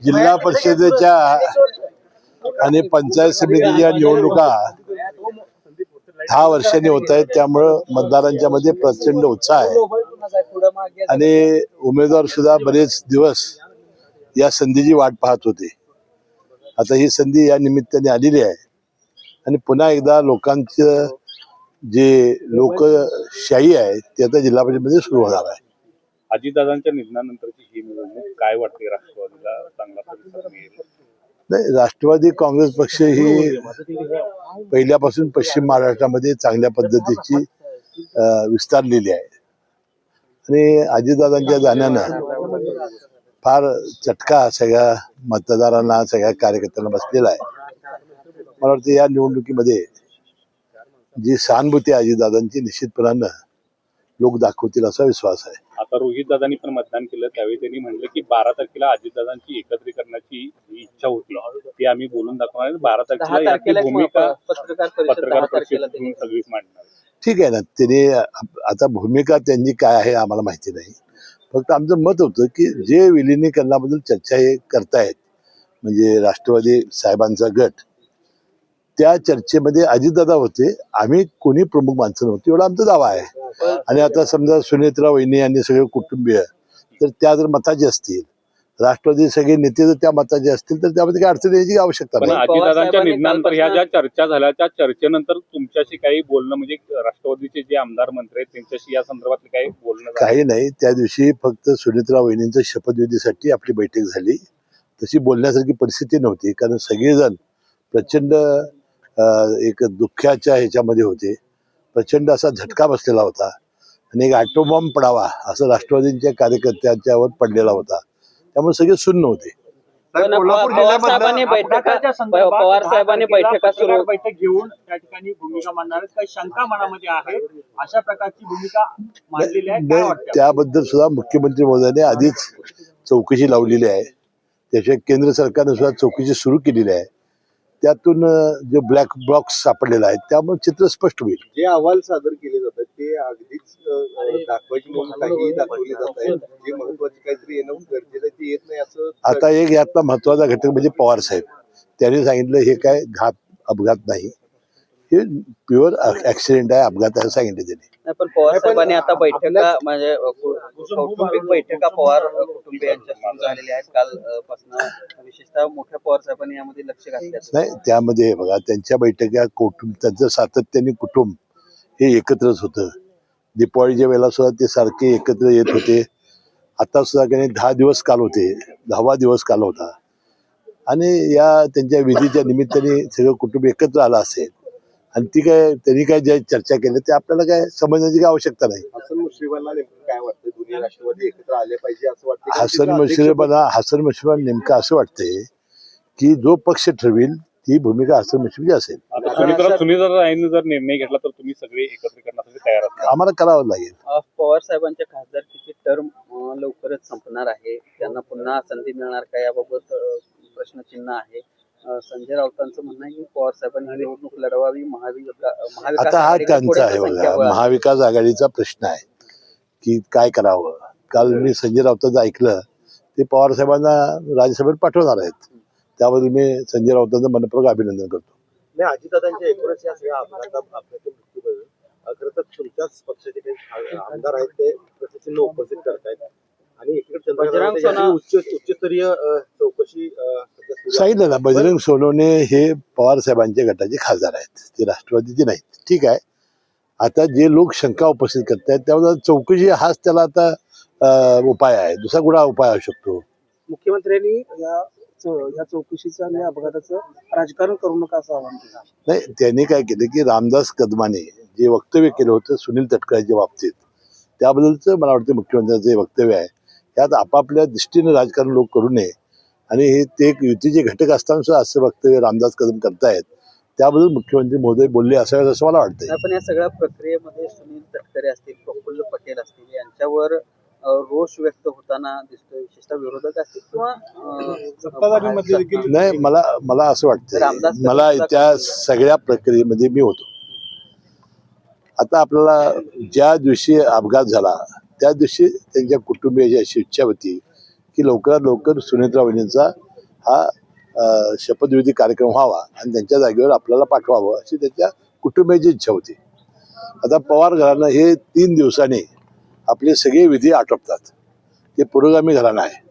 जिल्हा परिषदेच्या आणि पंचायत समितीच्या निवडणुका 10 वर्षांनी होत आहेत, त्यामुळं मतदारांच्या मध्ये प्रचंड उत्साह आहे आणि उमेदवार सुद्धा बरेच दिवस या संधीची वाट पाहत होते. आता ही संधी या निमित्ताने आलेली आहे आणि पुन्हा एकदा लोकांचं जे लोकशाही आहे ते आता जिल्हा परिषदेमध्ये सुरू होणार आहे. अजितदादांच्या निधनानंतरची ही निवडणूक काय वाटते? राष्ट्रवादीला चांगला प्रतिसाद मिळेल? नाही, राष्ट्रवादी काँग्रेस पक्ष ही पहिल्यापासून पश्चिम महाराष्ट्रामध्ये चांगल्या पद्धतीची विस्तारलेली आहे आणि अजितदादांच्या जाण्यानं फार चटका सगळ्या मतदारांना, सगळ्या कार्यकर्त्यांना बसलेला आहे. मला वाटतं या निवडणुकीमध्ये जी सहानुभूती आहे अजितदादांची निश्चितपणानं लोक दाखवतील असा विश्वास आहे. आता रोहित दादांनी पण मतदान केलं, त्यावेळी त्यांनी म्हटलं की 12 तारखेला अजितदादांची एकत्रीकरणाची इच्छा होती, ती आम्ही बोलून दाखवणार. 12 तारखेला याची भूमिका पत्रकार परिषदेत सगळीच मांडणार. ठीक आहे ना, त्यांनी आता भूमिका त्यांची काय आहे आम्हाला माहिती नाही. फक्त आमचं मत होतं की जे विलिनीकरणाबद्दल चर्चा हे करतायत म्हणजे राष्ट्रवादी साहेबांचा गट, त्या चर्चेमध्ये अजितदादा होते, आम्ही कोणी प्रमुख माणसं नव्हती, एवढा आमचा दावा आहे. आणि आता समजा सुनेत्रा वहिनी आणि सगळे कुटुंबीय तर त्या जर मताचे असतील, राष्ट्रवादी सगळे नेते जर त्या मताचे असतील तर त्यामध्ये काही अडचण यायची आवश्यकता नाही. अजितदादांच्या निधनानंतर ह्या ज्या चर्चा झाल्या त्या चर्चेनंतर तुमच्याशी काही बोलणं, म्हणजे राष्ट्रवादीचे जे आमदार मंत्री आहेत त्यांच्याशी या संदर्भात काही बोलणं? काही नाही, त्या दिवशी फक्त सुनेत्रा वहिनींच्या शपथविधीसाठी आपली बैठक झाली. तशी बोलण्यासारखी परिस्थिती नव्हती, कारण सगळेजण प्रचंड एक दुःखाच्या ह्याच्यामध्ये होते. प्रचंड असा झटका बसलेला होता आणि एक ॲटोबॉम्ब पडावा असं राष्ट्रवादींच्या कार्यकर्त्यांच्यावर पडलेला होता. त्यामुळे सगळे सुन्न होते. पवार साहेबांनी बैठक घेऊन त्या ठिकाणी भूमिका मांडणार, काही शंका मनामध्ये आहे, अशा प्रकारची भूमिका मांडलेली आहे. त्याबद्दल सुद्धा मुख्यमंत्री महोदयाने आधीच चौकशी लावलेली आहे. त्याशिवाय केंद्र सरकारने सुद्धा चौकशी सुरू केलेली आहे. त्यातून जो ब्लॅक बॉक्स सापडलेला आहे त्यामुळे चित्र स्पष्ट होईल. जे अहवाल सादर केले जातात ते अगदीच दाखवायची म्हणून काही दाखवले जात आहेत. जे महत्वाचे काहीतरी येणं गरजेचं ते येत नाही असं. आता एक यातला महत्वाचा घटक म्हणजे पवार साहेब, त्यांनी सांगितलं हे काय अपघात नाही, हे प्युअर ऍक्सिडेंट आहे, अपघात आहे सांगितलं त्यांनी. पण पवार साहेबांनी आता बैठका म्हणजे कौटुंबिक बैठका पवार कुटुंबियांच्या सुरू झालेल्या आहेत कालपासून. विशेषतः मोठ्या पवार साहेबांनी यामध्ये लक्ष घातलं नाही. त्यामध्ये बघा त्यांच्या बैठका त्यांचं सातत्याने कुटुंब हे एकत्रच होतं. दीपावलीच्या वेळेला सुद्धा ते सारखे एकत्र येत होते. आता सुद्धा काही 10 दिवस काल होते, 10वा दिवस काल होता आणि या त्यांच्या विधीच्या निमित्ताने सगळं कुटुंब एकत्र आलं असेल आणि त्यांनी काय ज्या चर्चा केल्या ते आपल्याला काय समजण्याची काय आवश्यकता नाही. हसन मुश्रीफांना नेमकं काय वाटतं? दोन्ही राष्ट्रवादी एकत्र आले पाहिजे असं वाटतं? हसन मुश्रीफ नेमकं असं वाटतंय की जो पक्ष ठरवेल ती भूमिका हसन मुश्रीफची असेल. सुनीताताईंनी जर निर्णय घेतला तर तुम्ही सगळे एकत्र करण्यासाठी तयार आहात? आम्हाला करावं लागेल. पवार साहेबांच्या खासदारकीची टर्म लवकरच संपणार आहे, त्यांना पुन्हा संधी मिळणार का याबाबत प्रश्नचिन्ह आहे. संजय राऊतांचं म्हणणं आहे की पवार साहेबांनी निवडणूक लढवावी. आता हा त्यांचा आहे बघा, महाविकास आघाडीचा प्रश्न आहे की काय करावं. काल मी संजय राऊतांचं ऐकलं, ते पवार साहेबांना राज्यसभेत पाठवणार आहेत. त्याबद्दल मी संजय राऊतांचं मनपूर्वक अभिनंदन करतो. नाही, अजितदादांच्या एकूणच या सगळ्या अपघातात मृत्यू खरं तर तुमच्याच पक्षाचे काही आमदार आहेत ते प्रतिचिन्ह उपस्थित करतायत आणि इकडे उच्चस्तरीय चौकशी सांगितलं ना. बजरंग सोनवणे हे पवार साहेबांच्या गटाचे खासदार आहेत, ते राष्ट्रवादीचे नाहीत. ठीक आहे, आता जे लोक शंका उपस्थित करतायत त्यामुळे चौकशी हाच त्याला आता उपाय आहे, दुसरा कुठला उपाय असू शकतो. मुख्यमंत्र्यांनी या चौकशीचं आणि अपघाताचं राजकारण करू नका असं आवाहन केलं. नाही, त्यांनी काय केलं की रामदास कदमाने जे वक्तव्य केलं होतं सुनील तटकरेच्या बाबतीत, त्याबद्दलचं मला वाटतं मुख्यमंत्र्यांचं जे वक्तव्य आहे त्यात आपापल्या दृष्टीने राजकारण लोक करू नये आणि हे ते एक युतीचे घटक असताना सुद्धा असं वक्तव्य रामदास कदम करतायत, त्याबद्दल मुख्यमंत्री महोदय बोलले असावेत असं मला वाटतंय. पण या सगळ्या प्रक्रियेमध्ये सुनील तटकरे असतील, प्रफुल्ल पटेल असतील यांच्यावर रोष व्यक्त होताना दिसतोय, विशेषतः विरोधक असतील किंवा नाही. मला असं वाटतं, मला त्या सगळ्या प्रक्रियेमध्ये मी होतो. आता आपल्याला ज्या दिवशी अपघात झाला त्या दिवशी त्यांच्या कुटुंबियाची अशी इच्छा होती की लवकरात लवकर सुनेत्रा वहिनींचा हा शपथविधी कार्यक्रम व्हावा आणि त्यांच्या जागेवर आपल्याला पाठवावं अशी त्यांच्या कुटुंबियाची इच्छा होती. आता पवार घराणं हे 3 दिवसांनी आपले सगळे विधी आटोपतात. ते पुरोगामी घराणं आहे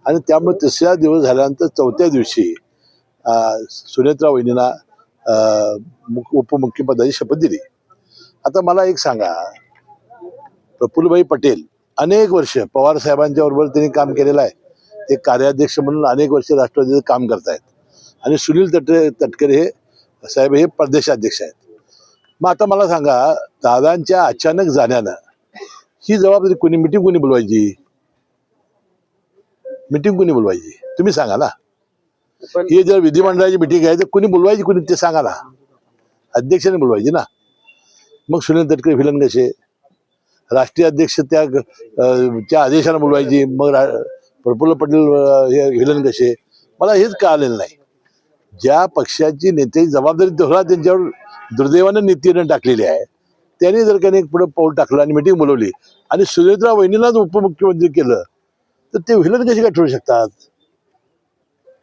आणि त्यामुळे 3रा दिवस झाल्यानंतर 4थ्या दिवशी सुनेत्रा वहिनींना उपमुख्यपदाची शपथ दिली. आता मला एक सांगा, प्रफुल्लभाई पटेल अनेक वर्ष पवार साहेबांच्या बरोबर त्यांनी काम केलेलं आहे. ते कार्याध्यक्ष म्हणून अनेक वर्ष राष्ट्रवादीचं काम करतायत आणि सुनील तटकरे हे साहेब हे प्रदेशाध्यक्ष आहेत. मग आता मला सांगा, दादांच्या अचानक जाण्यानं ही जबाबदारी कोणी मिटिंग कोणी बोलवायची? मिटिंग कोणी बोलवायची तुम्ही सांगा ना. पण ही जर विधिमंडळाची मिटिंग आहे तर कोणी बोलवायची, कोणी ते सांगा ना. अध्यक्षाने बोलवायची ना. मग सुनील तटकरे विलन कसे? राष्ट्रीय अध्यक्ष त्या आदेशाने बोलवायची. मग प्रफुल्ल पटेल हे विलन कसे? मला हेच कळालेलं नाही. ज्या पक्षाची नेत्याची जबाबदारी तेवढा त्यांच्यावर दुर्दैवानं नीतीनं टाकलेली आहे, त्यांनी जर काही पुढे पाऊल टाकलं आणि मिटिंग बोलवली आणि सुनेत्रा वहिनीलाच उपमुख्यमंत्री केलं तर ते विलन कसे काय ठरू शकतात?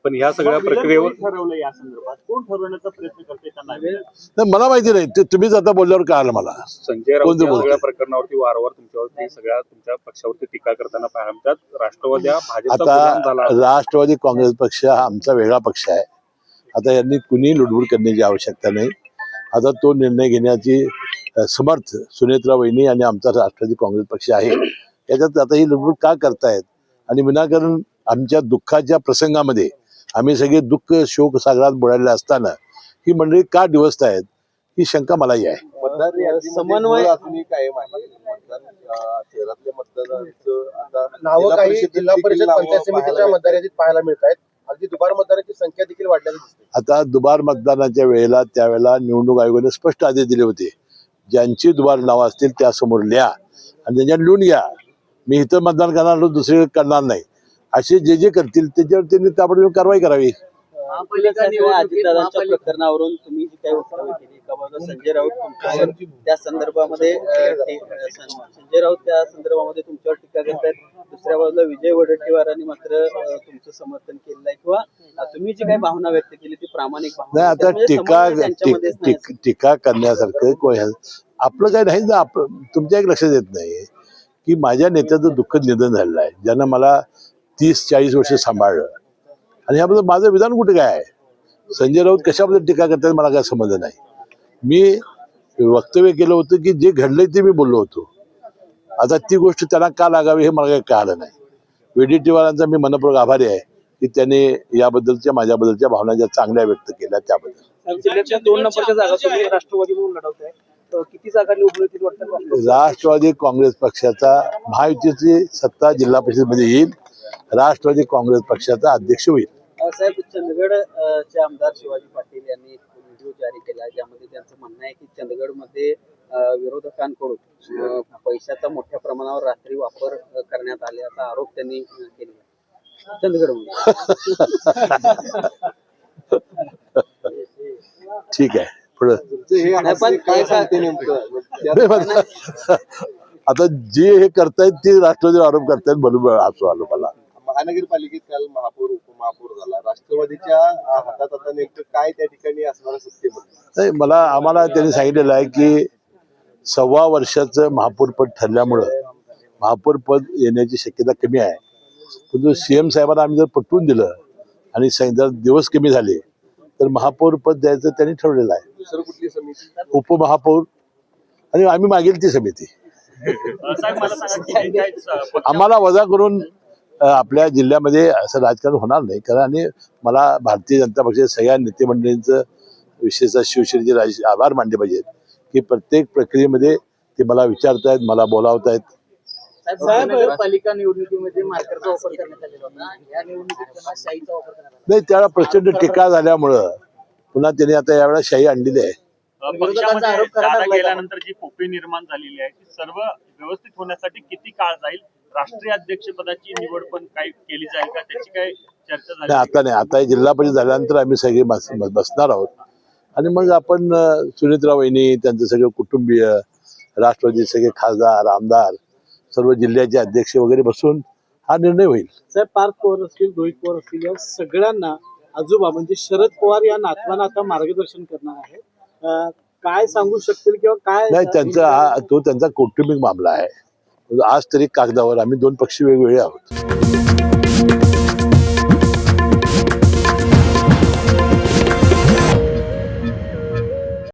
पण ह्या सगळ्या प्रक्रियेवर ठरवलं या संदर्भात कोण ठरवण्याचा प्रयत्न करते त्यांना नाही, मला माहिती नाही. ते तुम्हीच आता बोलल्यावर कळालं मला. संजय राऊत कोणतं या बोलतंय? सगळ्या प्रकरणावरती वारंवार तुमच्यावरती सगळ्या तुमच्या पक्षावरती टीका करताना पाहायला मिळतात. राष्ट्रवादी हा भाजपचा गुलाम झाला. आता राष्ट्रवादी काँग्रेस पक्ष हा आमचा वेगळा पक्ष आहे. आता यांनी कुणी लुडबुड करण्याची आवश्यकता नाही. आता तो निर्णय घेण्याची समर्थ सुनेत्रा वहिनी आणि आमचा राष्ट्रवादी काँग्रेस पक्ष आहे. याच्यात आता ही लुडबुड का करतायत आणि विनाकारण आमच्या दुःखाच्या प्रसंगामध्ये आम्ही सगळे दुःख शोक सागरात बुडालेले असताना ही मंडळी का डिवचतायत ही शंका मलाही आहे. समन्वय कायम आहे. शहरातल्या मतदारांचं आता नावं काही जिल्हा परिषद पंचायत समितीच्या मतदार यादीत पाहायला मिळत आहेत. अगदी दुबार मतदारांची संख्या देखील वाढल्याची दिसते. आता दुबार मतदानाच्या वेळेला त्यावेळेला निवडणूक आयोगाने स्पष्ट आदेश दिले होते, ज्यांची दुबार नावं असतील त्यासमोर लिहा आणि त्यांच्यात लिहून घ्या. मी इथं मतदान करणार, दुसरीकडे करणार नाही, असे जे जे करतील त्याच्यावर त्यांनी ताबडतोब कारवाई करावी. अजितदादांच्या प्रकरणावरून तुम्ही जी काही वक्तव्य केली एका बाजूला संजय राऊत तुमच्यावर त्या संदर्भामध्ये संजय राऊत त्या संदर्भामध्ये तुमच्यावर टीका करतायत, दुसऱ्या बाजूला विजय वडेट्टीवारांनी मात्र तुमचं समर्थन केलेलं आहे किंवा तुम्ही जी काही भावना व्यक्त केली ती प्रामाणिक भावना नाही. आता त्यामुळे समन्वय त्यांच्यामध्येच नाही. टीका करण्यासारखं आपलं काय नाही ना. तुमच्या एक लक्षात येत नाही की माझ्या नेत्याचं दुःखद निधन झालेलं आहे, ज्यानं मला 30-40 वर्ष सांभाळलं आणि ह्याबद्दल माझं विधान कुठे काय आहे? संजय राऊत कशाबद्दल टीका करतात मला काय समज नाही. मी वक्तव्य केलं होतं की जे घडलंय ते मी बोललो होतो. आता ती गोष्ट त्यांना का लागावी हे मला काही कळालं नाही. वडेट्टीवारांचा मी मनपूर्वक आभारी आहे की त्यांनी याबद्दलच्या माझ्याबद्दलच्या भावना ज्या चांगल्या व्यक्त केल्या त्याबद्दल. जिल्ह्याच्या 2 नंबरच्या जागा तुम्ही राष्ट्रवादी म्हणून लढवताय. किती जागा निवडून येतील वाटतं? राष्ट्रवादी काँग्रेस पक्षाचा महायुतीची सत्ता जिल्हा परिषदेमध्ये येईल. राष्ट्रवादी काँग्रेस पक्षाचा अध्यक्ष होईल. साहेब, चंदगडचे आमदार शिवाजी पाटील यांनी एक व्हिडिओ जारी केला ज्यामध्ये त्यांचं म्हणणं आहे की चंदगडमध्ये विरोधकांकडून पैशाचा मोठ्या प्रमाणावर रात्री वापर करण्यात आल्याचा आरोप त्यांनी केला चंदगडमध्ये. ठीक आहे, पुढं नाही, पण काय सांगते आता जे हे करतायत ते राष्ट्रवादी आरोप करतायत म्हणून असं आलो मला. महानगरपालिकेत काल महापौर उपमहापौर झाला. राष्ट्रवादीच्या हातात आता नेमकं काय त्या ठिकाणी असणार सत्तेमध्ये? नाही, आम्हाला त्यांनी सांगितलेलं आहे की 1.25 वर्षाचं महापौरपद ठरल्यामुळं महापौरपद येण्याची शक्यता कमी आहे. पण सीएम साहेबांना आम्ही जर पटवून दिलं आणि जर दिवस कमी झाले तर महापौरपद द्यायचं त्यांनी ठरवलेलं आहे. दुसरं कुठली समिती? उपमहापौर आणि आम्ही मागेल ती समिती. साहेब मला सांगा की काय आम्हाला वजा करून आपल्या जिल्ह्यामध्ये असं राजकारण होणार नाही. कारण आणि मला भारतीय जनता पक्षाच्या सगळ्या नेते मंडळींचं विशेषतः शिवसेनेचे आभार मानले पाहिजेत की प्रत्येक प्रक्रियेमध्ये ते मला विचारतायत, मला बोलावतायत. नगरपालिका निवडणुकीमध्ये मार्करचा वापर करण्यात आलेला होता. या निवडणुकीत पुन्हा शाईचा वापर करण्यात आला. नाही, त्याला प्रचंड टीका झाल्यामुळं पुन्हा त्यांनी आता यावेळेला शाही आणलेली आहे. पक्षामध्ये जागा गेल्यानंतर जी पोकळी निर्माण झालेली आहे ती सर्व व्यवस्थित होण्यासाठी किती काळ जाईल? राष्ट्रीय अध्यक्षपदाची निवड पण काही केली जाईल का? त्याची काही चर्चा झाली? नाही, आता नाही. आता जिल्हा परिषद झाल्यानंतर आम्ही सगळे बसणार आहोत आणि मग आपण सुनेत्रा वहिनी, त्यांचं सगळं कुटुंबीय, राष्ट्रवादी सगळे खासदार आमदार, सर्व जिल्ह्याचे अध्यक्ष वगैरे बसून हा निर्णय होईल. साहेब पार्थ पवार असतील, रोहित पवार असतील, या सगळ्यांना आजोबा म्हणजे शरद पवार या नातवांना आता मार्गदर्शन करणार आहे. काय सांगू शकतील किंवा काय नाही, तो त्यांचा कौटुंबिक मामला आहे. आज तरी कागदावर आम्ही दोन पक्ष वेगवेगळे आहोत.